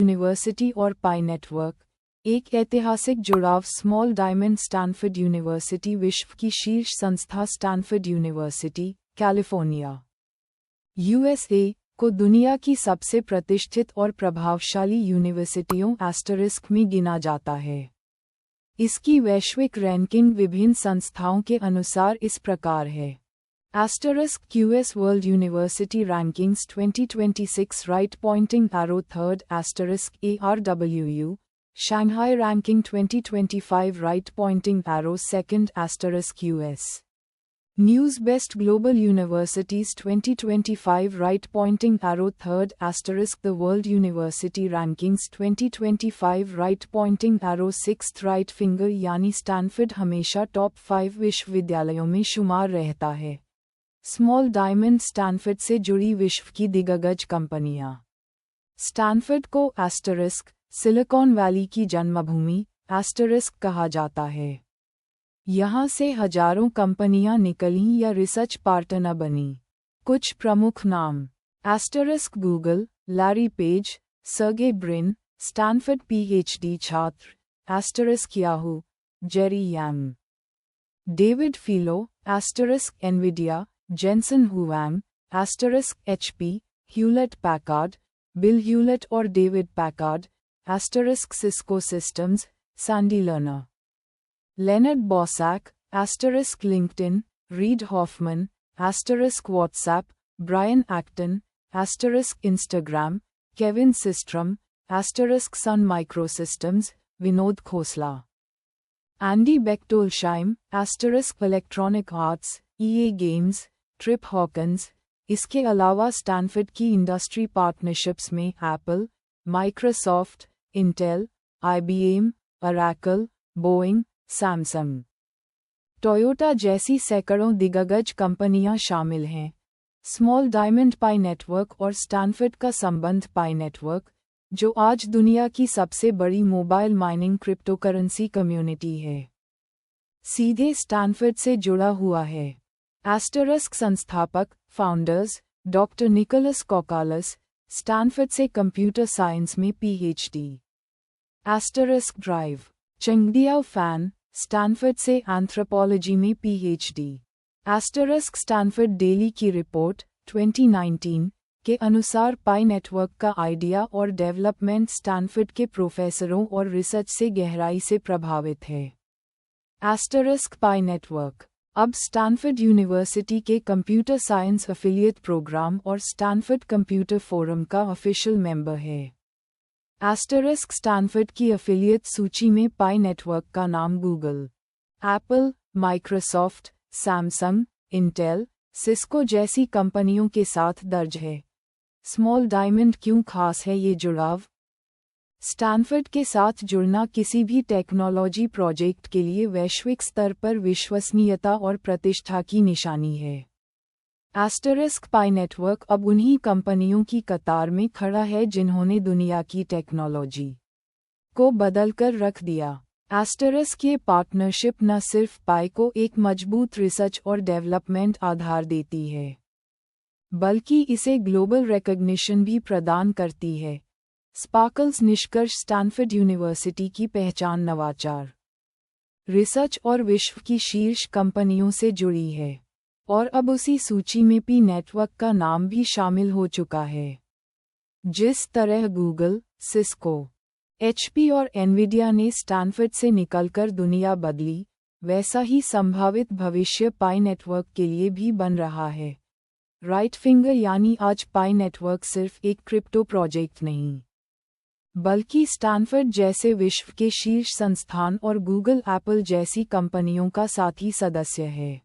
University और पाई network, एक ऐतिहासिक जुड़ाव। Small diamond. स्टैनफोर्ड यूनिवर्सिटी विश्व की शीर्ष संस्था स्टैनफोर्ड यूनिवर्सिटी, कैलिफोर्निया, यूएसए, को दुनिया की सबसे प्रतिष्ठित और प्रभावशाली यूनिवर्सिटियों * में गिना जाता है। इसकी वैश्विक रैंकिंग विभिन्न संस्थाओं के अनुसार इस प्रकार है। *QS World University Rankings 2026 Right Pointing Arrow 3rd *ARWU Shanghai Ranking 2025 Right Pointing Arrow 2nd *QS News Best Global Universities 2025 Right Pointing Arrow 3rd * The World University Rankings 2025 Right Pointing Arrow 6th Right Finger यानी Stanford हमेशा top 5 विश्वविद्यालयों में शुमार रहता है। Small diamond. Stanford से जुड़ी विश्व की दिग्गज कंपनियां। स्टैनफोर्ड को सिलिकॉन वैली की जन्मभूमि कहा जाता है। यहाँ से हजारों कंपनियां निकलीं या रिसर्च पार्टनर बनीं। कुछ प्रमुख नाम Google, Larry Page, Sergey Brin, Stanford PhD छात्र Yahoo, Jerry Yang, David Filo, Nvidia, Jensen Huang, HP, Hewlett Packard, Bill Hewlett और David Packard, Cisco Systems, Sandy Lerner, Leonard Bosack, LinkedIn, Reid Hoffman, WhatsApp, Brian Acton, Instagram, Kevin Systrom, Sun Microsystems, Vinod Khosla, Andy Bechtolsheim, Electronic Arts, EA Games, Trip Hawkins. इसके अलावा Stanford की industry partnerships में Apple, Microsoft, Intel, IBM, Oracle, Boeing, Samsung, Toyota जैसी सैकड़ों दिग्गज कंपनियां शामिल हैं। स्मॉल डायमंड पाई नेटवर्क और स्टैनफोर्ड का संबंध। पाई नेटवर्क, जो आज दुनिया की सबसे बड़ी मोबाइल माइनिंग क्रिप्टोकरेंसी कम्युनिटी है, सीधे स्टैनफोर्ड से जुड़ा हुआ है। संस्थापक फाउंडर्स डॉक्टर निकोलस कोकालस, स्टैनफोर्ड से कंप्यूटर साइंस में पीएचडी। ड्राइव चंगदियाओ फैन, स्टैनफोर्ड से एंथ्रोपोलॉजी में पीएचडी। स्टैनफोर्ड डेली की रिपोर्ट 2019 के अनुसार पाई नेटवर्क का आइडिया और डेवलपमेंट स्टैनफोर्ड के प्रोफेसरों और रिसर्च से गहराई से प्रभावित है। पाई नेटवर्क अब स्टैनफोर्ड यूनिवर्सिटी के कंप्यूटर साइंस एफिलिएट प्रोग्राम और स्टैनफोर्ड कंप्यूटर फोरम का ऑफिशियल मेंबर है। स्टैनफोर्ड की एफिलिएट सूची में पाई नेटवर्क का नाम Google, Apple, Microsoft, Samsung, Intel, Cisco जैसी कंपनियों के साथ दर्ज है। स्मॉल डायमंड क्यों खास है ये जुड़ाव? स्टैनफोर्ड के साथ जुड़ना किसी भी टेक्नोलॉजी प्रोजेक्ट के लिए वैश्विक स्तर पर विश्वसनीयता और प्रतिष्ठा की निशानी है। पाई नेटवर्क अब उन्हीं कंपनियों की कतार में खड़ा है जिन्होंने दुनिया की टेक्नोलॉजी को बदलकर रख दिया। ये पार्टनरशिप न सिर्फ पाई को एक मजबूत रिसर्च और डेवलपमेंट आधार देती है, बल्कि इसे ग्लोबल रिकॉग्निशन भी प्रदान करती है। स्पार्कल्स निष्कर्ष। स्टैनफोर्ड यूनिवर्सिटी की पहचान नवाचार, रिसर्च और विश्व की शीर्ष कंपनियों से जुड़ी है, और अब उसी सूची में पी नेटवर्क का नाम भी शामिल हो चुका है। जिस तरह गूगल, सिस्को, एचपी और एनविडिया ने स्टैनफोर्ड से निकलकर दुनिया बदली, वैसा ही संभावित भविष्य पाई नेटवर्क के लिए भी बन रहा है। राइट फिंगर यानी आज पाई नेटवर्क सिर्फ एक क्रिप्टो प्रोजेक्ट नहीं, बल्कि स्टैनफोर्ड जैसे विश्व के शीर्ष संस्थान और गूगल, एप्पल जैसी कंपनियों का साथी सदस्य है।